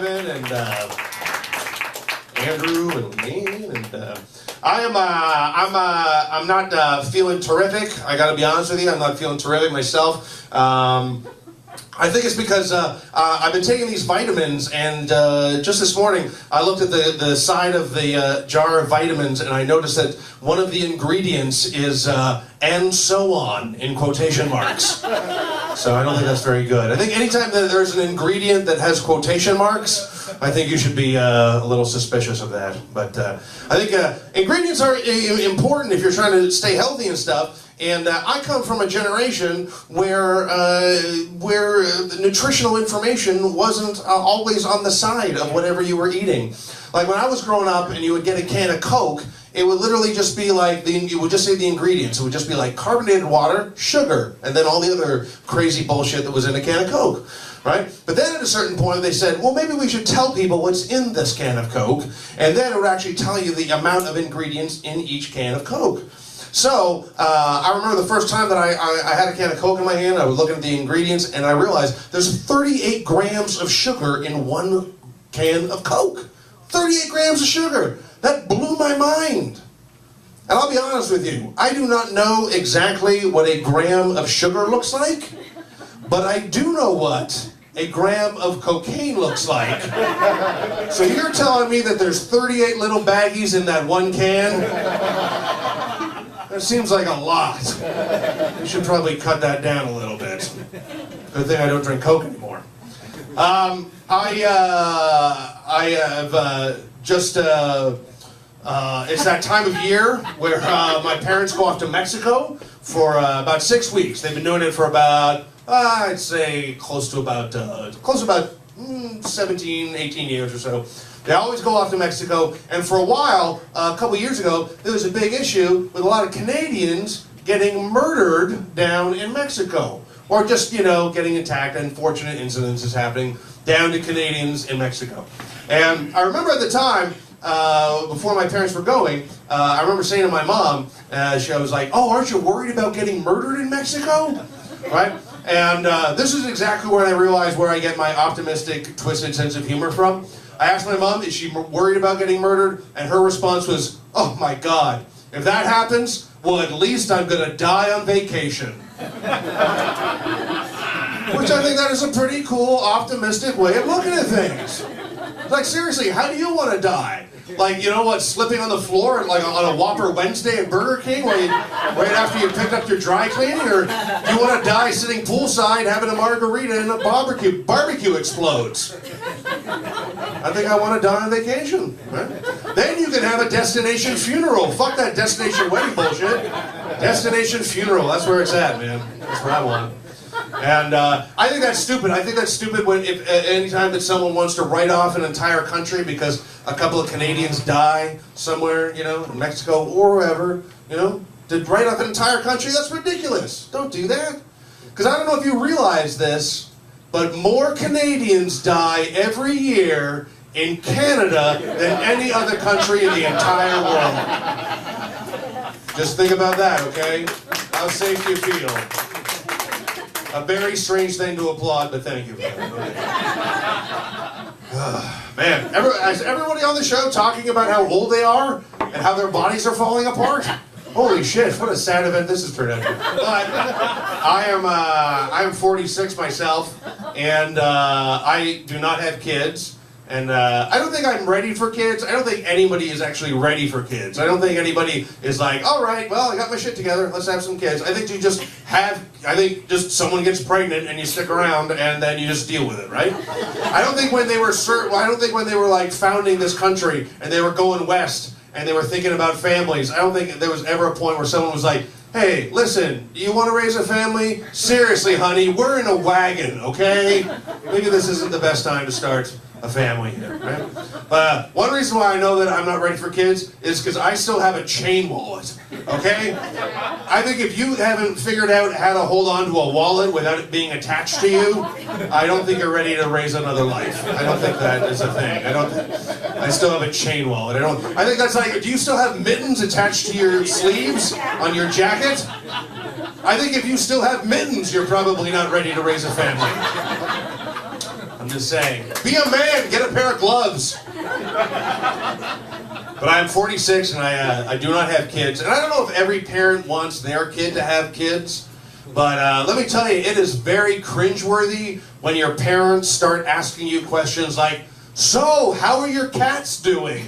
Kevin and Andrew and Lane and I'm not feeling terrific. I got to be honest with you. I'm not feeling terrific myself. I think it's because I've been taking these vitamins, and just this morning I looked at the side of the jar of vitamins, and I noticed that one of the ingredients is "and so on" in quotation marks. So I don't think that's very good. I think anytime that there's an ingredient that has quotation marks, I think you should be a little suspicious of that. But I think ingredients are important if you're trying to stay healthy and stuff. And I come from a generation where the nutritional information wasn't always on the side of whatever you were eating. Like when I was growing up and you would get a can of Coke, it would literally just be like, you would just say the ingredients. It would just be like carbonated water, sugar, and then all the other crazy bullshit that was in a can of Coke, right? But then at a certain point they said, well, maybe we should tell people what's in this can of Coke, and then it would actually tell you the amount of ingredients in each can of Coke. So, I remember the first time that I had a can of Coke in my hand, I was looking at the ingredients, and I realized there's 38 grams of sugar in one can of Coke. 38 grams of sugar! That blew my mind. And I'll be honest with you, I do not know exactly what a gram of sugar looks like, but I do know what a gram of cocaine looks like. So you're telling me that there's 38 little baggies in that one can? That seems like a lot. You should probably cut that down a little bit. Good thing I don't drink Coke anymore. I have just, it's that time of year where my parents go off to Mexico for about 6 weeks. They've been doing it for about, I'd say close to about 17, 18 years or so. They always go off to Mexico, and for a while, a couple years ago, there was a big issue with a lot of Canadians getting murdered down in Mexico. Or just, getting attacked. Unfortunate incidents is happening down to Canadians in Mexico. And I remember at the time, before my parents were going, I remember saying to my mom, I was like, oh, aren't you worried about getting murdered in Mexico? Right? And this is exactly where I realized where I get my optimistic, twisted sense of humor from. I asked my mom, is she worried about getting murdered? And her response was, oh my God, if that happens, well, at least I'm going to die on vacation. Which I think that is a pretty cool, optimistic way of looking at things. Like, seriously, how do you want to die? Like, slipping on the floor like on a Whopper Wednesday at Burger King right after you picked up your dry cleaning? Or do you want to die sitting poolside having a margarita and a barbecue explodes? I think I want to die on vacation. Right? Then you can have a destination funeral. Fuck that destination wedding bullshit. Destination funeral, that's where it's at, man. That's where I want it. And I think that's stupid. I think that's stupid when anytime that someone wants to write off an entire country because a couple of Canadians die somewhere, in Mexico or wherever, to write off an entire country, that's ridiculous. Don't do that. Because I don't know if you realize this, but more Canadians die every year in Canada than any other country in the entire world. Just think about that, okay? How safe do you feel? A very strange thing to applaud, but thank you. Man, is everybody on the show talking about how old they are and how their bodies are falling apart? Holy shit, what a sad event this has turned out to be. But I am 46 myself, and I do not have kids. And I don't think I'm ready for kids. I don't think anybody is actually ready for kids. I don't think anybody is like, all right, well, I got my shit together, let's have some kids. I think just someone gets pregnant and you stick around and then you just deal with it, right? I don't think when they were like founding this country and they were going west and they were thinking about families, I don't think there was ever a point where someone was like, hey, listen, you want to raise a family? Seriously, honey, we're in a wagon, okay? Maybe this isn't the best time to start a family here, right? But one reason why I know that I'm not ready for kids is because I still have a chain wallet, okay? I think if you haven't figured out how to hold on to a wallet without it being attached to you, I don't think you're ready to raise another life. I don't think that is a thing. I still have a chain wallet. I think that's like, do you still have mittens attached to your sleeves on your jacket? I think if you still have mittens, you're probably not ready to raise a family. I'm just saying. Be a man, get a pair of gloves. But I'm 46 and I do not have kids. And I don't know if every parent wants their kid to have kids. But let me tell you, it is very cringeworthy when your parents start asking you questions like, so, how are your cats doing?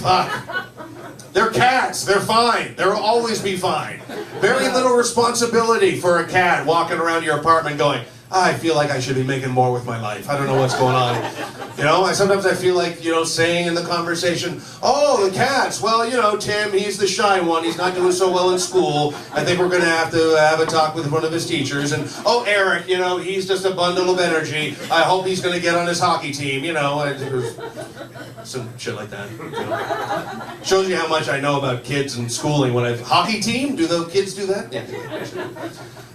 Fuck. They're cats. They're fine. They'll always be fine. Very little responsibility for a cat walking around your apartment going, I feel like I should be making more with my life. I don't know what's going on. You know, sometimes I feel like, you know, saying in the conversation, oh, the cats. Well, you know, Tim, he's the shy one. He's not doing so well in school. I think we're going to have a talk with one of his teachers. And, oh, Eric, you know, he's just a bundle of energy. I hope he's going to get on his hockey team, you know. Some shit like that. You know. Shows you how much I know about kids and schooling. Hockey team? Do the kids do that? Yeah.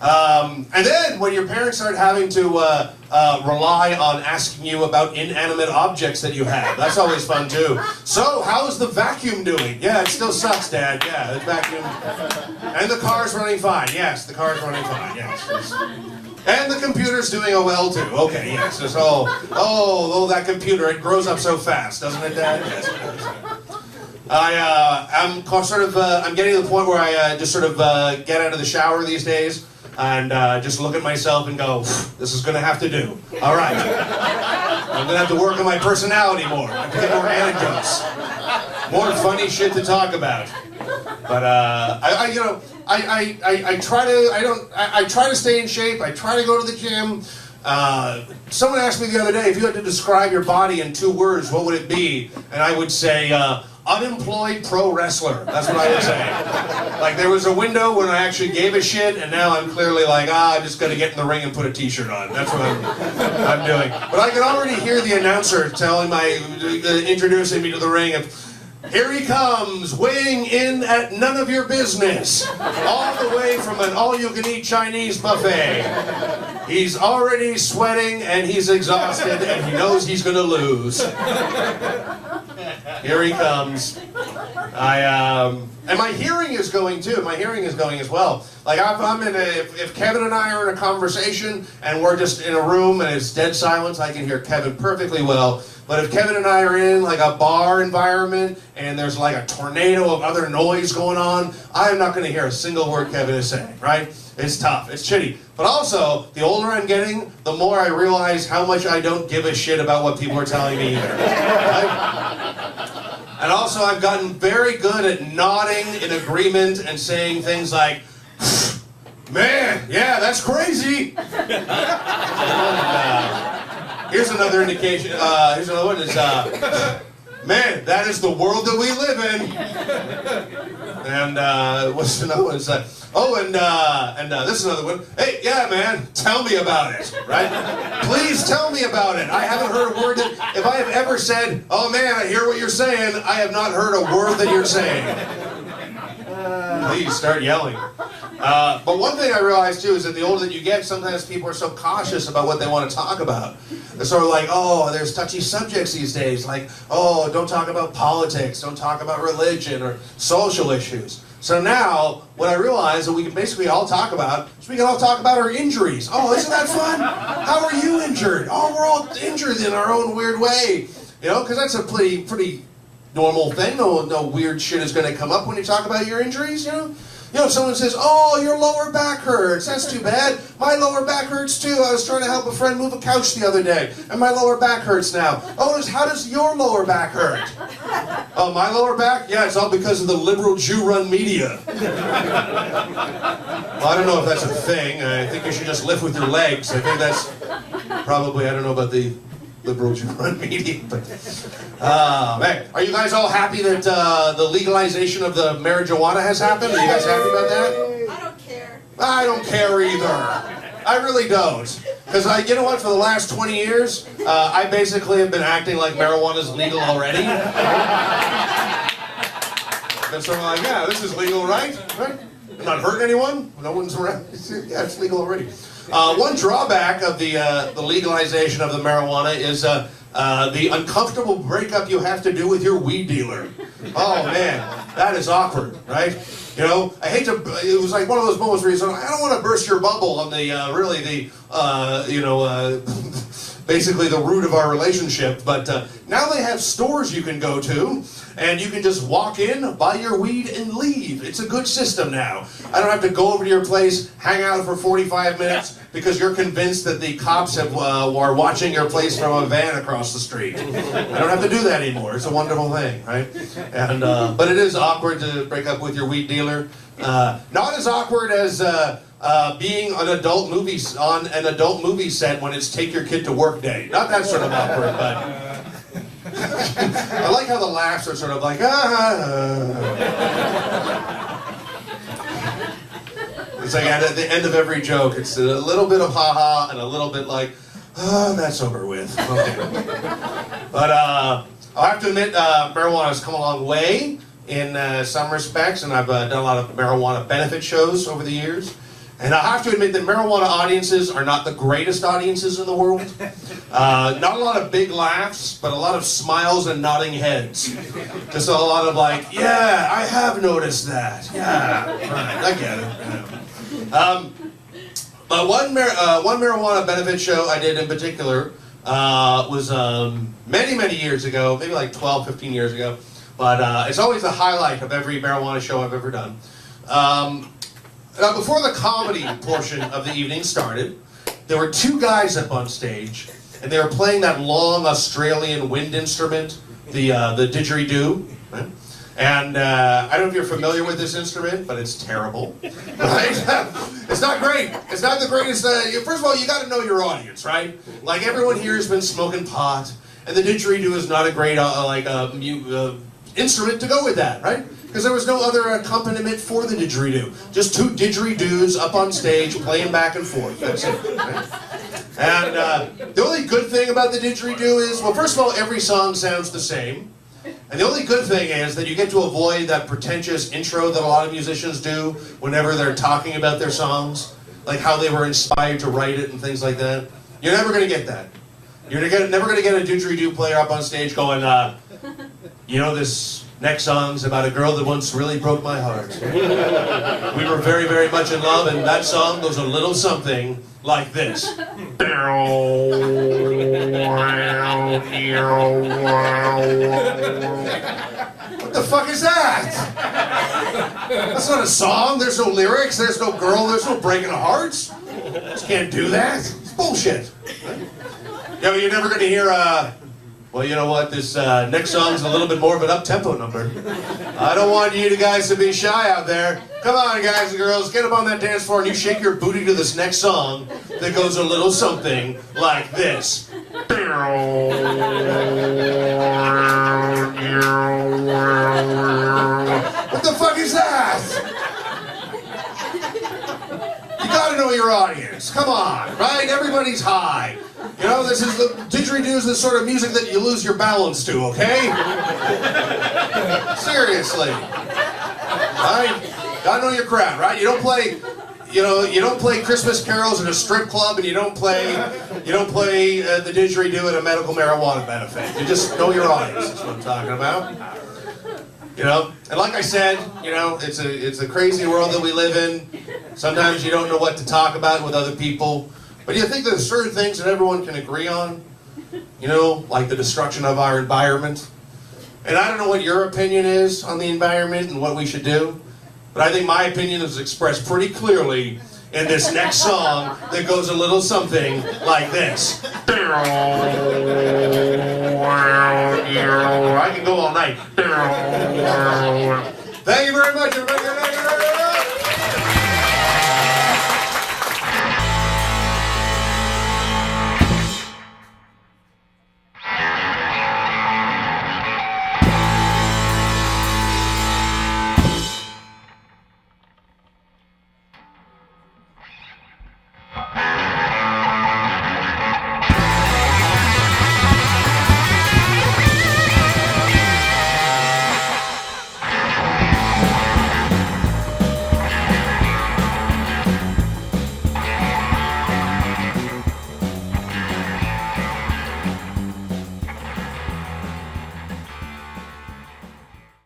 And then when your parents start having to rely on asking you about inanimate objects that you have, that's always fun too. So, how's the vacuum doing? Yeah, it still sucks, Dad. Yeah, the vacuum. And the car's running fine. Yes, the car's running fine. Yes. And the computer's doing well too. Okay, yes. Oh, that computer, it grows up so fast, doesn't it, Dad? Yes, it does. I'm getting to the point where I just sort of get out of the shower these days and just look at myself and go, this is going to have to do. All right. I'm going to have to work on my personality more. I have to get more anecdotes. More funny shit to talk about. But I try to stay in shape. I try to go to the gym. Someone asked me the other day, if you had to describe your body in 2 words, what would it be? And I would say, unemployed pro wrestler. That's what I would say. Like, there was a window when I actually gave a shit, and now I'm clearly like, I'm just going to get in the ring and put a t-shirt on. That's what I'm doing. But I can already hear the announcer introducing me to the ring of, here he comes, weighing in at none of your business, all the way from an all-you-can-eat Chinese buffet. He's already sweating, and he's exhausted, and he knows he's going to lose. Here he comes. And my hearing is going too. My hearing is going as well. Like if Kevin and I are in a conversation and we're just in a room and it's dead silence, I can hear Kevin perfectly well. But if Kevin and I are in like a bar environment and there's like a tornado of other noise going on, I am not going to hear a single word Kevin is saying, right? It's tough. It's shitty. But also, the older I'm getting, the more I realize how much I don't give a shit about what people are telling me either. Right? And also, I've gotten very good at nodding in agreement and saying things like, man, yeah, that's crazy. Here's another indication. Here's another one. Is man, that is the world that we live in. And what's another one? This is another one. Hey, yeah, man, tell me about it, right? Please tell me about it. I haven't heard a word that, if I have ever said, oh man, I hear what you're saying, I have not heard a word that you're saying. Please start yelling. But one thing I realized too is that the older that you get, sometimes people are so cautious about what they want to talk about. They're sort of like, oh, there's touchy subjects these days, like, oh, don't talk about politics, don't talk about religion or social issues. So now, what I realize that we can basically all talk about is we can all talk about our injuries. Oh, isn't that fun? How are you injured? Oh, we're all injured in our own weird way. You know, because that's a pretty normal thing. No weird shit is going to come up when you talk about your injuries, you know? You know, if someone says, oh, your lower back hurts, that's too bad. My lower back hurts too. I was trying to help a friend move a couch the other day, and my lower back hurts now. Oh, how does your lower back hurt? Oh, my lower back? Yeah, it's all because of the liberal Jew-run media. Well, I don't know if that's a thing. I think you should just lift with your legs. I think that's probably, I don't know about the liberal Jew-run media, but man, are you guys all happy that the legalization of the marijuana has happened? Are you guys happy about that? I don't care. I don't care either. I really don't. Because you know what, for the last 20 years, I basically have been acting like marijuana is legal already. Been sort of like, yeah, this is legal, right? Right? I'm not hurting anyone. No one's around. Yeah, it's legal already. One drawback of the legalization of the marijuana is the uncomfortable breakup you have to do with your weed dealer. Oh man, that is awkward, right? You know, I hate to, it was like one of those moments where you say, I don't want to burst your bubble on the, basically the root of our relationship, but now they have stores you can go to, and you can just walk in, buy your weed, and leave. It's a good system now. I don't have to go over to your place, hang out for 45 minutes, because you're convinced that the cops are watching your place from a van across the street. I don't have to do that anymore. It's a wonderful thing, right? And but it is awkward to break up with your weed dealer. Not as awkward as being on an adult movie set when it's take your kid to work day. Not that sort of awkward, but I like how the laughs are sort of like It's like at the end of every joke, it's a little bit of ha-ha and a little bit like, that's over with. Okay. But I'll have to admit, marijuana has come a long way in some respects, and I've done a lot of marijuana benefit shows over the years. And I have to admit that marijuana audiences are not the greatest audiences in the world. Not a lot of big laughs, but a lot of smiles and nodding heads. Just a lot of like, yeah, I have noticed that. Yeah, right, I get it. But one marijuana benefit show I did in particular was many, many years ago, maybe like 12, 15 years ago. But it's always the highlight of every marijuana show I've ever done. Now, before the comedy portion of the evening started, there were two guys up on stage, and they were playing that long Australian wind instrument, the didgeridoo. Right? And I don't know if you're familiar with this instrument, but it's terrible. Right? It's not great. It's not the greatest. First of all, you got to know your audience, right? Like everyone here has been smoking pot, and the didgeridoo is not a great instrument to go with that, right? Because there was no other accompaniment for the didgeridoo. Just two didgeridoos up on stage playing back and forth. That's it. Right? And the only good thing about the didgeridoo is, well, first of all, every song sounds the same. And the only good thing is that you get to avoid that pretentious intro that a lot of musicians do whenever they're talking about their songs, like how they were inspired to write it and things like that. You're never going to get that. You're never going to get a didgeridoo player up on stage going, this next song's about a girl that once really broke my heart. We were very, very much in love, and that song goes a little something like this. What the fuck is that? That's not a song. There's no lyrics. There's no girl. There's no breaking of hearts. You just can't do that. It's bullshit. Yeah, but you're never going to hear well, you know what? This next song's a little bit more of an up-tempo number. I don't want you guys to be shy out there. Come on, guys and girls, get up on that dance floor and you shake your booty to this next song that goes a little something like this. What the fuck is that? You gotta know your audience. Come on, right? Everybody's high. You know, this is the didgeridoo is the sort of music that you lose your balance to, okay? Seriously. Right? Gotta know your crowd, right? You don't play Christmas carols at a strip club, and you don't play the didgeridoo at a medical marijuana benefit. You just know your audience. That's what I'm talking about. You know, and like I said, you know, it's a crazy world that we live in. Sometimes you don't know what to talk about with other people. But do you think there's certain things that everyone can agree on? You know, like the destruction of our environment. And I don't know what your opinion is on the environment and what we should do, but I think my opinion is expressed pretty clearly in this next song that goes a little something like this. I can go all night. Thank you very much, everybody.